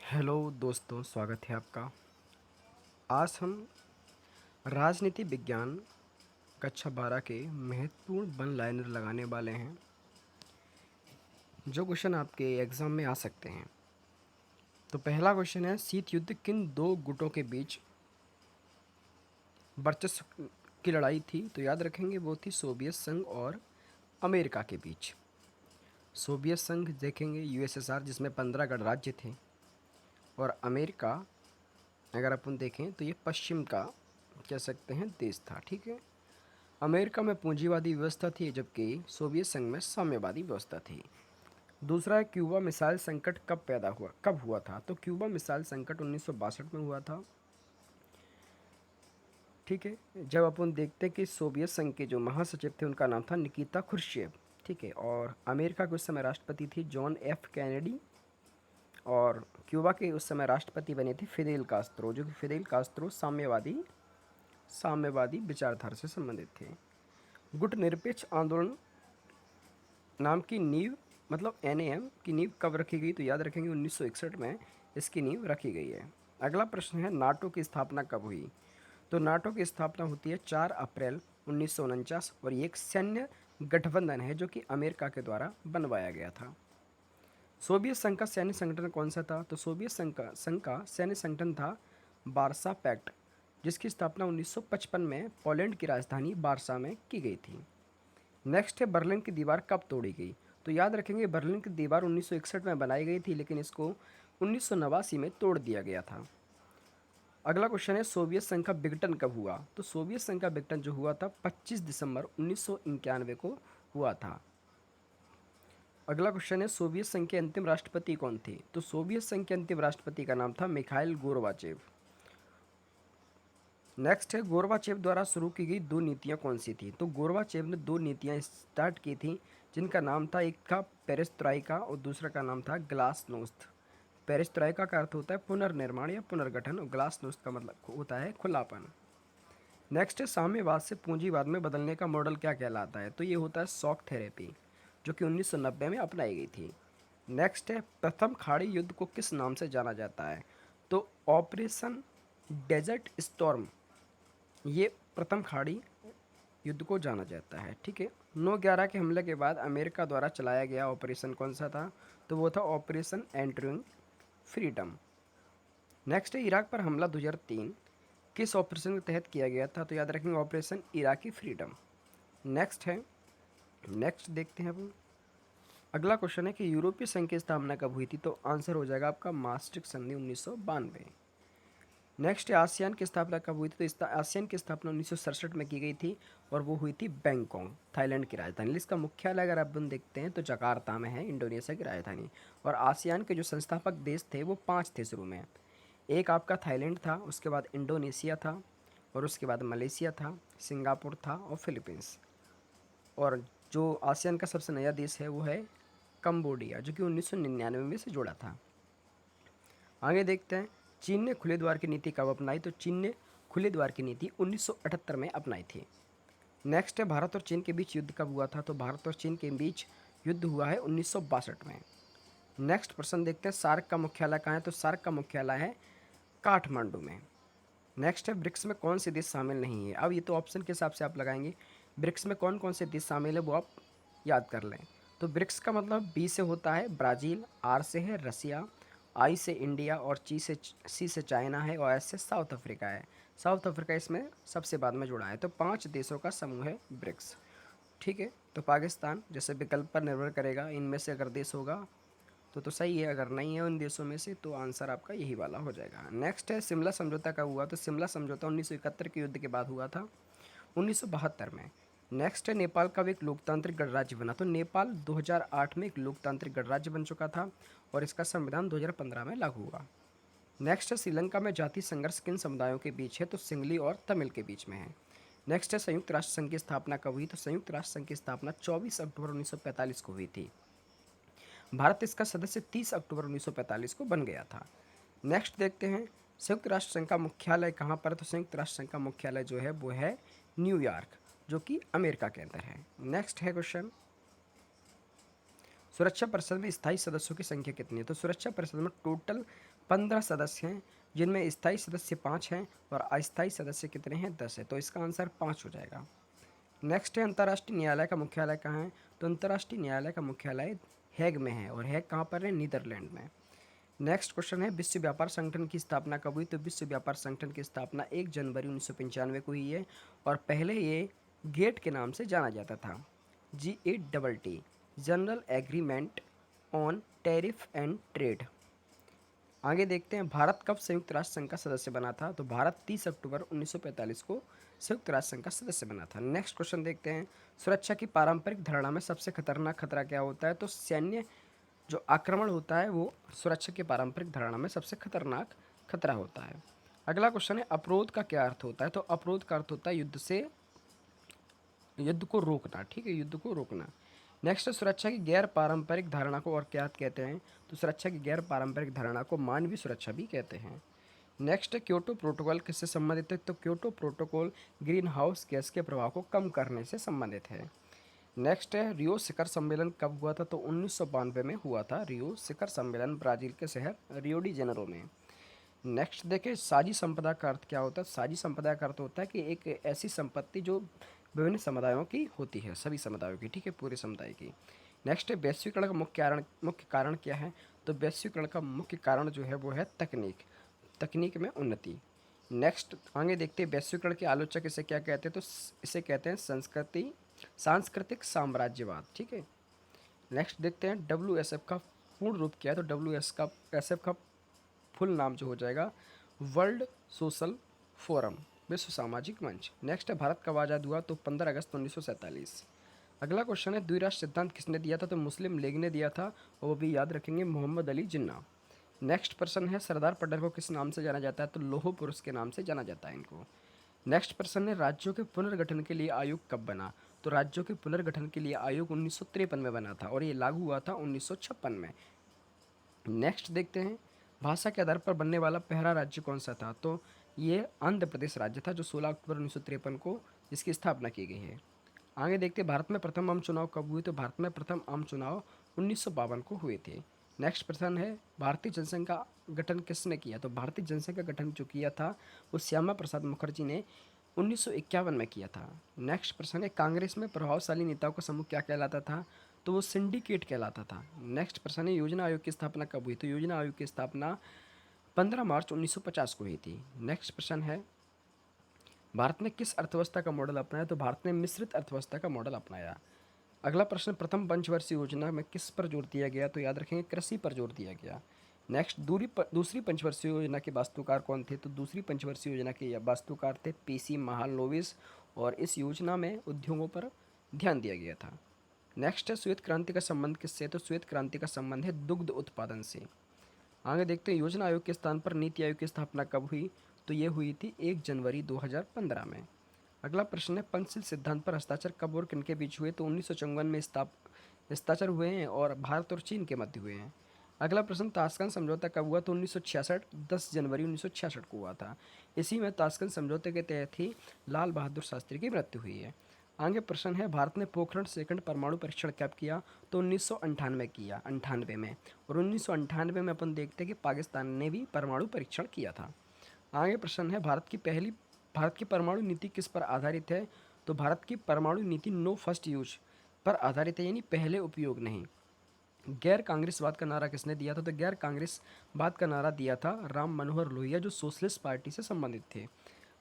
Hello दोस्तों, स्वागत है आपका। आज हम राजनीति विज्ञान कक्षा 12 के महत्वपूर्ण वन लाइनर लगाने वाले हैं, जो क्वेश्चन आपके एग्ज़ाम में आ सकते हैं। तो पहला क्वेश्चन है, शीत युद्ध किन दो गुटों के बीच वर्चस्व की लड़ाई थी? तो याद रखेंगे वो थी सोवियत संघ और अमेरिका के बीच। सोवियत संघ देखेंगे यूएसएसआर, जिसमें 15 गणराज्य थे, और अमेरिका अगर अपन देखें तो ये पश्चिम का कह सकते हैं देश था। ठीक है, अमेरिका में पूंजीवादी व्यवस्था थी, जबकि सोवियत संघ में साम्यवादी व्यवस्था थी। दूसरा है, क्यूबा मिसाइल संकट कब हुआ था? तो क्यूबा मिसाइल संकट 1962 में हुआ था। ठीक है, जब अपन देखते हैं कि सोवियत संघ के जो महासचिव थे उनका नाम था निकिता खुर्शियव। ठीक है, और अमेरिका के उस समय राष्ट्रपति थी जॉन एफ कैनेडी, और क्यूबा के उस समय राष्ट्रपति बने थे फिदेल कास्त्रो, जो कि फिदेल कास्त्रो साम्यवादी विचारधारा से संबंधित थे। गुट निरपेक्ष आंदोलन नाम की नींव, मतलब एनएएम की नींव कब रखी गई? तो याद रखेंगे 1961 में इसकी नींव रखी गई है। अगला प्रश्न है, नाटो की स्थापना कब हुई? तो नाटो की स्थापना होती है 4 अप्रैल 1949, और ये एक सैन्य गठबंधन है जो कि अमेरिका के द्वारा बनवाया गया था। सोवियत संघ का सैन्य संगठन कौन सा था? तो सोवियत संघ का सैन्य संगठन था वार्सा पैक्ट, जिसकी स्थापना 1955 में पोलैंड की राजधानी वार्सा में की गई थी। नेक्स्ट है, बर्लिन की दीवार कब तोड़ी गई? तो याद रखेंगे बर्लिन की दीवार 1961 में बनाई गई थी, लेकिन इसको 1989 में तोड़ दिया गया था। अगला क्वेश्चन है, सोवियत संघ का विघटन कब हुआ? तो सोवियत संघ का विघटन जो हुआ था 25 दिसंबर 1991 को हुआ था। अगला क्वेश्चन है, सोवियत संघ के अंतिम राष्ट्रपति कौन थे? तो सोवियत संघ के अंतिम राष्ट्रपति का नाम था मिखाइल गोरबाचेव। नेक्स्ट है, गोरबाचेव द्वारा शुरू की गई दो नीतियां कौन सी थी? तो गोरबाचेव ने दो नीतियां स्टार्ट की थी, जिनका नाम था, एक था पेरेस्ट्राइका और दूसरा का नाम था ग्लासनोस्त। पेरेस्ट्राइका का अर्थ होता है पुनर्निर्माण या पुनर्गठन, और ग्लासनोस्त का मतलब होता है खुलापन। नेक्स्ट है, साम्यवाद से पूंजीवाद में बदलने का मॉडल क्या कहलाता है? तो ये होता है शॉक थेरेपी, जो कि 1990 में अपनाई गई थी। नेक्स्ट है, प्रथम खाड़ी युद्ध को किस नाम से जाना जाता है? तो ऑपरेशन डेजर्ट स्टॉर्म, ये प्रथम खाड़ी युद्ध को जाना जाता है। ठीक है, 9/11 के हमले के बाद अमेरिका द्वारा चलाया गया ऑपरेशन कौन सा था? तो वो था ऑपरेशन एंड्यूरिंग फ्रीडम। नेक्स्ट है, इराक पर हमला 2003 किस ऑपरेशन के तहत किया गया था? तो याद रखेंगे ऑपरेशन इराकी फ्रीडम। नेक्स्ट है, नेक्स्ट देखते हैं अपन। अगला क्वेश्चन है कि यूरोपीय संघ की स्थापना कब हुई थी? तो आंसर हो जाएगा आपका मास्ट्रिक्ट संधि 1992। नेक्स्ट है, आसियान की स्थापना कब हुई थी? तो आसियान की स्थापना 1967 में की गई थी, और वो हुई थी बैंकॉक, थाईलैंड की राजधानी। इसका मुख्यालय अगर अपन देखते हैं तो जकार्ता में है, इंडोनेशिया की राजधानी। और आसियान के जो संस्थापक देश थे वो 5 थे शुरू में। एक आपका थाईलैंड था, उसके बाद इंडोनेशिया था, और उसके बाद मलेशिया था, सिंगापुर था, और फिलीपींस। और जो आसियान का सबसे नया देश है वो है कंबोडिया, जो कि 1999 में से जुड़ा था। आगे देखते हैं, चीन ने खुले द्वार की नीति कब अपनाई? तो चीन ने खुले द्वार की नीति 1978 में अपनाई थी। नेक्स्ट है, भारत और चीन के बीच युद्ध कब हुआ था? तो भारत और चीन के बीच युद्ध हुआ है 1962 में। नेक्स्ट प्रश्न देखते हैं, सार्क का मुख्यालय कहाँ है? तो सार्क का मुख्यालय है काठमांडू में। नेक्स्ट है, ब्रिक्स में कौन से देश शामिल नहीं है? अब ये तो ऑप्शन के हिसाब से आप लगाएंगे, ब्रिक्स में कौन कौन से देश शामिल है वो आप याद कर लें। तो ब्रिक्स का मतलब बी से होता है ब्राज़ील, आर से है रसिया, आई से इंडिया, और सी से चाइना है, और एस से साउथ अफ्रीका है। साउथ अफ्रीका इसमें सबसे बाद में जुड़ा है। तो 5 देशों का समूह है ब्रिक्स। ठीक है, तो पाकिस्तान जैसे विकल्प पर निर्भर करेगा, इनमें से अगर देश होगा तो सही है, अगर नहीं है उन देशों में से तो आंसर आपका यही वाला हो जाएगा। नेक्स्ट है, शिमला समझौता कब हुआ? तो शिमला समझौता 1971 के युद्ध के बाद हुआ था, 1972 में। नेक्स्ट है, नेपाल कब एक लोकतांत्रिक गणराज्य बना? तो नेपाल 2008 में एक लोकतांत्रिक गणराज्य बन चुका था, और इसका संविधान 2015 में लागू हुआ। नेक्स्ट है, श्रीलंका में जाति संघर्ष किन समुदायों के बीच है? तो सिंगली और तमिल के बीच में है। नेक्स्ट है, संयुक्त राष्ट्र संघ की स्थापना कब हुई? तो संयुक्त राष्ट्र संघ की स्थापना 24 अक्टूबर 1945 को हुई थी। भारत इसका सदस्य 30 अक्टूबर 1945 को बन गया था। नेक्स्ट देखते हैं, संयुक्त राष्ट्र संघ का मुख्यालय कहाँ पर है? तो संयुक्त राष्ट्र संघ का मुख्यालय जो है वो है न्यूयॉर्क, जो कि अमेरिका के अंदर है। नेक्स्ट है क्वेश्चन, सुरक्षा परिषद में स्थायी सदस्यों की संख्या कितनी है? तो सुरक्षा परिषद में टोटल 15 सदस्य हैं, जिनमें स्थायी सदस्य 5 हैं और अस्थायी सदस्य कितने हैं? 10 है। तो इसका आंसर 5 हो जाएगा। नेक्स्ट है अंतर्राष्ट्रीय न्यायालय का मुख्यालय कहाँ है? तो अंतर्राष्ट्रीय न्यायालय का मुख्यालय हैग में है, और हैग कहाँ पर है? नीदरलैंड में। नेक्स्ट क्वेश्चन है विश्व व्यापार संगठन की स्थापना कब हुई? तो विश्व व्यापार संगठन की स्थापना 1 जनवरी 1995 को हुई है, और पहले ये गेट के नाम से जाना जाता था, GATT, general agreement on tariff and trade. आगे देखते हैं भारत कब संयुक्त राष्ट्र संघ का सदस्य बना था? तो भारत 30 अक्टूबर 1945 को संयुक्त राष्ट्र संघ का सदस्य बना था। नेक्स्ट क्वेश्चन देखते हैं सुरक्षा की पारंपरिक धारणा में सबसे खतरनाक खतरा क्या होता है? तो सैन्य जो आक्रमण होता है वो सुरक्षा की पारंपरिक धारणा में सबसे खतरनाक खतरा होता है। अगला क्वेश्चन है अवरोध का क्या अर्थ होता है? तो अवरोध का अर्थ होता है युद्ध को रोकना। ठीक है, युद्ध को रोकना। नेक्स्ट है सुरक्षा की गैर पारंपरिक धारणा को और क्या कहते हैं? तो सुरक्षा की गैर पारंपरिक धारणा को मानवीय सुरक्षा भी कहते हैं। नेक्स्ट है क्योटो प्रोटोकॉल किससे संबंधित है? तो Kyoto protocol green house gas के प्रभाव को कम करने से संबंधित है। नेक्स्ट है रियो शिखर सम्मेलन कब हुआ था? तो 1992 में हुआ था रियो शिखर सम्मेलन, ब्राजील के शहर रियो डी जेनेरो में। नेक्स्ट देखिए साझी संपदा का अर्थ क्या होता है? साझी संपदा का अर्थ होता है कि एक ऐसी संपत्ति जो विभिन्न समुदायों की होती है, सभी समुदायों की, ठीक है, पूरे समुदाय की। नेक्स्ट है वैश्वीकरण का मुख्य कारण क्या है? तो वैश्वीकरण का मुख्य कारण जो है वो है तकनीक में उन्नति। नेक्स्ट आगे देखते हैं वैश्वीकरण के आलोचक इसे क्या कहते हैं? तो इसे कहते हैं सांस्कृतिक साम्राज्यवाद। ठीक है। नेक्स्ट देखते हैं WSF का पूर्ण रूप क्या है? तो WSF का फुल नाम जो हो जाएगा वर्ल्ड सोशल फोरम, विश्व सामाजिक मंच। नेक्स्ट है भारत कब आज़ाद हुआ? तो 15 अगस्त 1947। अगला क्वेश्चन है द्विराष्ट्र सिद्धांत किसने दिया था? तो मुस्लिम लीग ने दिया था, और वो भी याद रखेंगे मोहम्मद अली जिन्ना। नेक्स्ट प्रश्न है सरदार पटेल को किस नाम से जाना जाता है? तो लौह पुरुष के नाम से जाना जाता है इनको। नेक्स्ट प्रश्न है राज्यों के पुनर्गठन के लिए आयोग कब बना? तो राज्यों के पुनर्गठन के लिए आयोग 1953 में बना था, और ये लागू हुआ था 1956 में। नेक्स्ट देखते हैं भाषा के आधार पर बनने वाला पहला राज्य कौन सा था? तो ये आंध्र प्रदेश राज्य था, जो 16 अक्टूबर 1953 को जिसकी स्थापना की गई है। आगे देखते हैं भारत में प्रथम आम चुनाव कब हुए? तो भारत में प्रथम आम चुनाव 1952 को हुए थे। नेक्स्ट प्रश्न है भारतीय जनसंघ का गठन किसने किया? तो भारतीय जनसंघ का गठन जो किया था वो श्यामा प्रसाद मुखर्जी ने 1951 में किया था। नेक्स्ट प्रश्न है कांग्रेस में प्रभावशाली नेताओं का समूह क्या कहलाता था? तो वो सिंडिकेट कहलाता था। नेक्स्ट प्रश्न है योजना आयोग की स्थापना कब हुई? तो योजना आयोग की स्थापना 15 मार्च 1950 को हुई थी। नेक्स्ट प्रश्न है भारत ने किस अर्थव्यवस्था का मॉडल अपनाया? तो भारत ने मिश्रित अर्थव्यवस्था का मॉडल अपनाया। अगला प्रश्न प्रथम पंचवर्षीय योजना में किस पर जोर दिया गया? तो याद रखेंगे कृषि पर जोर दिया गया। नेक्स्ट दूसरी पंचवर्षीय योजना के वास्तुकार कौन थे? तो दूसरी पंचवर्षीय योजना के वास्तुकार थे PC महालनोबिस, और इस योजना में उद्योगों पर ध्यान दिया गया था। नेक्स्ट है श्वेत क्रांति का संबंध किससे? तो श्वेत क्रांति का संबंध है दुग्ध उत्पादन से। आगे देखते हैं योजना आयोग के स्थान पर नीति आयोग की स्थापना कब हुई? तो ये हुई थी 1 जनवरी 2015 में। अगला प्रश्न है पंचशील सिद्धांत पर हस्ताक्षर कब और किनके बीच हुए? तो 1954 में हस्ताक्षर हुए हैं, और भारत और चीन के मध्य हुए हैं। अगला प्रश्न ताशकंद समझौता कब हुआ? तो 1966 10 जनवरी 1966 को हुआ था। इसी में ताशकंद समझौते के तहत ही लाल बहादुर शास्त्री की मृत्यु हुई है। आगे प्रश्न है भारत ने पोखरण सेकंड परमाणु परीक्षण कब किया? तो 1998 किया, 98 में। और 1998 में अपन देखते हैं कि पाकिस्तान ने भी परमाणु परीक्षण किया था। आगे प्रश्न है भारत की परमाणु नीति किस पर आधारित है? तो भारत की परमाणु नीति नो फर्स्ट यूज पर आधारित है, यानी पहले उपयोग नहीं। गैर कांग्रेसवाद का नारा किसने दिया था? तो गैर कांग्रेसवाद का नारा दिया था राम मनोहर लोहिया, जो सोशलिस्ट पार्टी से संबंधित थे।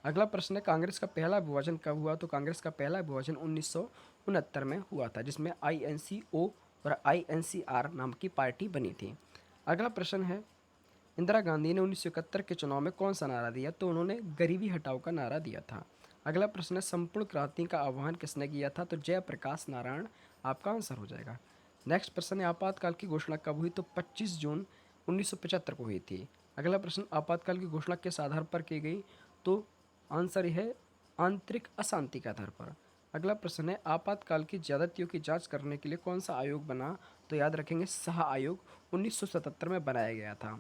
अगला प्रश्न है कांग्रेस का पहला विभाजन कब हुआ? तो कांग्रेस का पहला विभाजन 1969 में हुआ था, जिसमें INCO और INCR नाम की पार्टी बनी थी। अगला प्रश्न है इंदिरा गांधी ने 1971 के चुनाव में कौन सा नारा दिया? तो उन्होंने गरीबी हटाओ का नारा दिया था। अगला प्रश्न है संपूर्ण क्रांति का आह्वान किसने किया था? तो जयप्रकाश नारायण आपका आंसर हो जाएगा। नेक्स्ट प्रश्न है आपातकाल की घोषणा कब हुई? तो 25 जून 1975 को हुई थी। अगला प्रश्न आपातकाल की घोषणा किस आधार पर की गई? तो आंसर है आंतरिक अशांति के आधार पर। अगला प्रश्न है आपातकाल की ज्यादतियों की जांच करने के लिए कौन सा आयोग बना? तो याद रखेंगे शाह आयोग 1977 में बनाया गया था,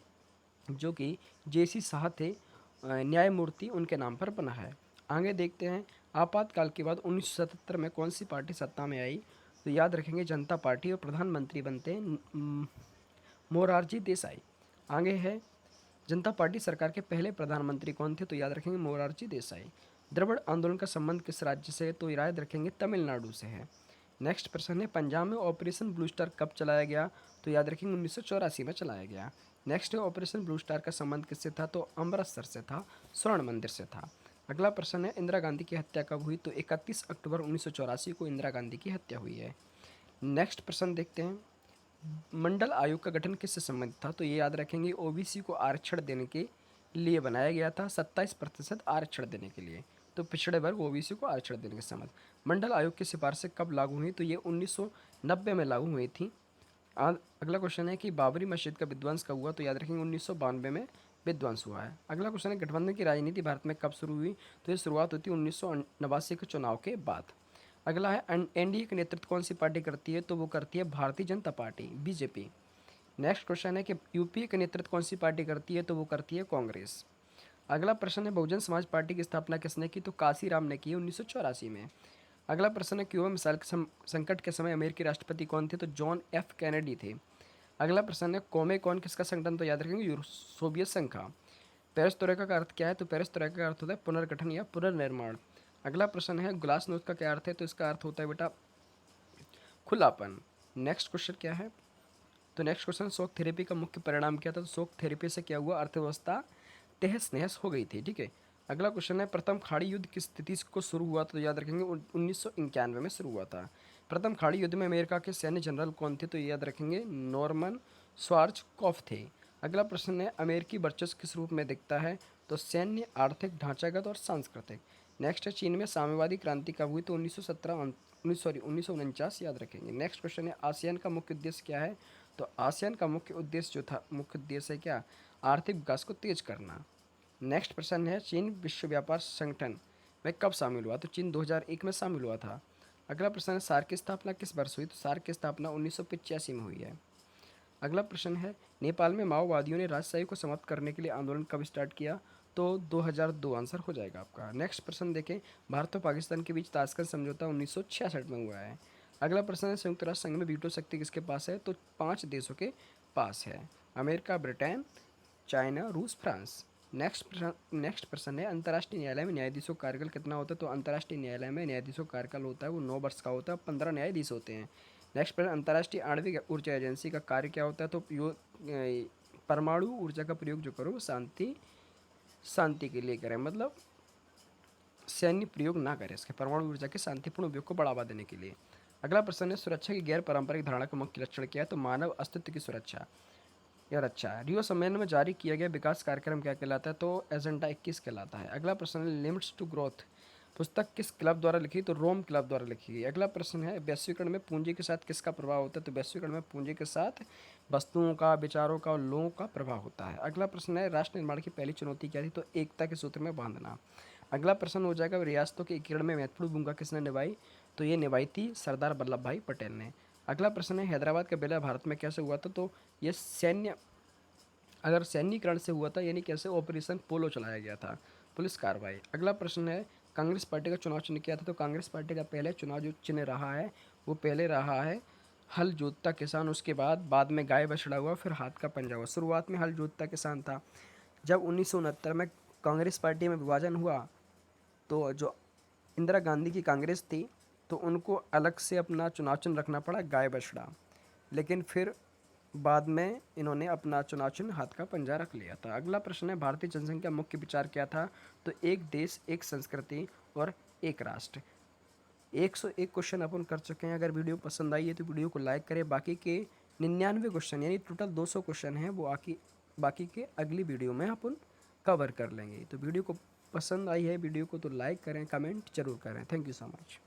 जो कि JC शाह थे, न्यायमूर्ति उनके नाम पर बना है। आगे देखते हैं आपातकाल के बाद 1977 में कौन सी पार्टी सत्ता में आई? तो याद रखेंगे जनता पार्टी, और प्रधानमंत्री बनते हैं मोरारजी देसाई। आगे है जनता पार्टी सरकार के पहले प्रधानमंत्री कौन थे, तो याद रखेंगे मोरारजी देसाई। द्रविड़ आंदोलन का संबंध किस राज्य से है, तो याद रखेंगे तमिलनाडु से है। नेक्स्ट प्रश्न है पंजाब में ऑपरेशन ब्लू स्टार कब चलाया गया, तो याद रखेंगे 1984 में चलाया गया। नेक्स्ट है ऑपरेशन ब्लू स्टार का संबंध किससे था, तो अमृतसर से था, स्वर्ण मंदिर से था। अगला प्रश्न है इंदिरा गांधी की हत्या कब हुई, तो 31 अक्टूबर 1984 को इंदिरा गांधी की हत्या हुई है। नेक्स्ट प्रश्न देखते हैं मंडल आयोग का गठन किससे संबंधित था, तो ये याद रखेंगे ओबीसी को आरक्षण देने के लिए बनाया गया था, 27% आरक्षण देने के लिए, तो पिछड़े वर्ग ओबीसी को आरक्षण देने के संबंध। मंडल आयोग की सिफारिशें कब लागू हुई, तो ये 1990 में लागू हुई थी। अगला क्वेश्चन है कि बाबरी मस्जिद का विध्वंस कब हुआ, तो याद रखेंगे 1992 में विध्वंस हुआ है। अगला क्वेश्चन है गठबंधन की राजनीति भारत में कब शुरू हुई, तो ये शुरुआत होती है 1989 के चुनाव के बाद। अगला है एनडीए का नेतृत्व कौन सी पार्टी करती है, तो वो करती है Bharatiya Janata party, BJP. Next question है कि यूपीए का नेतृत्व कौन सी पार्टी करती है, तो वो करती है कांग्रेस। अगला प्रश्न है बहुजन समाज पार्टी की स्थापना किसने की, तो काशीराम ने की है 1984 में। अगला प्रश्न है क्यूबा मिसाइल संकट के समय अमेरिकी राष्ट्रपति कौन थे, तो जॉन एफ कैनेडी थे। अगला प्रश्न है कौन किसका संगठन, तो याद रखेंगे सोवियत संघ का। पेरेस्ट्रोइका का अर्थ क्या है, तो पेरेस्ट्रोइका का अर्थ होता है पुनर्गठन या पुनर्निर्माण। अगला प्रश्न है ग्लासनोस्ट का क्या अर्थ है, तो इसका अर्थ होता है बेटा खुलापन। नेक्स्ट क्वेश्चन क्या है, तो नेक्स्ट क्वेश्चन शॉक थेरेपी का मुख्य परिणाम क्या था, तो शॉक थेरेपी से क्या हुआ, अर्थव्यवस्था तहस नहस हो गई थी। ठीक है। अगला क्वेश्चन है प्रथम खाड़ी युद्ध किस स्थिति को शुरू हुआ, तो याद रखेंगे 1991 में शुरू हुआ था। प्रथम खाड़ी युद्ध में अमेरिका के सैन्य जनरल कौन थे, तो याद रखेंगे नॉर्मन श्वार्ज़कॉफ थे। अगला प्रश्न है अमेरिकी वर्चस्व किस रूप में दिखता है, तो सैन्य, आर्थिक, ढांचागत और सांस्कृतिक। नेक्स्ट है चीन में साम्यवादी क्रांति कब हुई, तो 1949 याद रखेंगे। नेक्स्ट क्वेश्चन है आसियान का मुख्य उद्देश्य क्या है, तो आसियान का मुख्य उद्देश्य जो था, मुख्य उद्देश्य है क्या, आर्थिक विकास को तेज करना। नेक्स्ट प्रश्न है चीन विश्व व्यापार संगठन में कब शामिल हुआ, तो चीन 2001 में शामिल हुआ था। अगला प्रश्न है सार्क की स्थापना किस वर्ष हुई, तो सार्क की स्थापना 1985 में हुई है। अगला प्रश्न है नेपाल में माओवादियों ने राजशाही को समाप्त करने के लिए आंदोलन कब स्टार्ट किया, तो 2002 आंसर हो जाएगा आपका। नेक्स्ट प्रश्न देखें भारत और पाकिस्तान के बीच ताशकंद समझौता 1966 में हुआ है। अगला प्रश्न है संयुक्त राष्ट्र संघ में वीटो शक्ति किसके पास है, तो 5 देशों के पास है, अमेरिका, ब्रिटेन, चाइना, रूस, फ्रांस। नेक्स्ट प्रश्न है अंतर्राष्ट्रीय न्यायालय में न्यायाधीशों का कार्यकाल कितना होता है, तो अंतर्राष्ट्रीय न्यायालय में न्यायाधीशों का कार्यकाल होता है वो 9 वर्ष का होता है, 15 न्यायाधीश होते हैं। नेक्स्ट प्रश्न अंतर्राष्ट्रीय आणविक ऊर्जा एजेंसी का कार्य क्या होता है, तो परमाणु ऊर्जा का प्रयोग जो करो शांति के लिए करें, मतलब सैन्य प्रयोग ना करें, इसके परमाणु ऊर्जा के शांतिपूर्ण उपयोग को बढ़ावा देने के लिए। अगला प्रश्न है सुरक्षा की गैर पारंपरिक धारणा का मुख्य लक्षण क्या है, तो मानव अस्तित्व की सुरक्षा या रक्षा है। रियो सम्मेलन में जारी किया गया विकास कार्यक्रम क्या कहलाता है, तो एजेंडा 21 कहलाता है। अगला प्रश्न है लिमिट्स टू ग्रोथ पुस्तक किस क्लब द्वारा लिखी, तो रोम क्लब द्वारा लिखी गई। अगला प्रश्न है वैश्वीकरण में पूंजी के साथ किसका प्रभाव होता है, तो वैश्वीकरण में पूंजी के साथ वस्तुओं का, विचारों का और लोगों का प्रभाव होता है। अगला प्रश्न है राष्ट्र निर्माण की पहली चुनौती क्या थी, तो एकता के सूत्र में बांधना। अगला प्रश्न हो जाएगा रियासतों के एकीकरण में महत्वपूर्ण भूमिका किसने निभाई, तो ये निभाई थी सरदार वल्लभ भाई पटेल ने। अगला प्रश्न है हैदराबाद का विलय भारत में कैसे हुआ था, तो ये सैन्यीकरण से हुआ था, यानी कैसे ऑपरेशन पोलो चलाया गया था, पुलिस कार्रवाई। अगला प्रश्न है कांग्रेस पार्टी का चुनाव चिन्ह क्या था, तो कांग्रेस पार्टी का पहले चुनाव जो चिन्ह रहा है वो पहले रहा है हल जोतता किसान, उसके बाद में गाय बछड़ा हुआ, फिर हाथ का पंजा हुआ। शुरुआत में हल जोतता किसान था। जब 1969 में कांग्रेस पार्टी में विभाजन हुआ तो जो इंदिरा गांधी की कांग्रेस थी तो उनको अलग से अपना चुनाव चिन्ह रखना पड़ा गाय बछड़ा, लेकिन फिर बाद में इन्होंने अपना चुनाव चिन्ह हाथ का पंजा रख लिया था। अगला प्रश्न है भारतीय जनसंख्या मुख्य विचार क्या था, तो एक देश, एक संस्कृति और एक राष्ट्र। 101 क्वेश्चन अपन कर चुके हैं। अगर वीडियो पसंद आई है तो वीडियो को लाइक करें। बाकी के 99 क्वेश्चन यानी टोटल 200 क्वेश्चन हैं वो बाकी के अगली वीडियो में अपन कवर कर लेंगे। तो वीडियो को पसंद आई है वीडियो को तो लाइक करें, कमेंट जरूर करें। Thank you so much.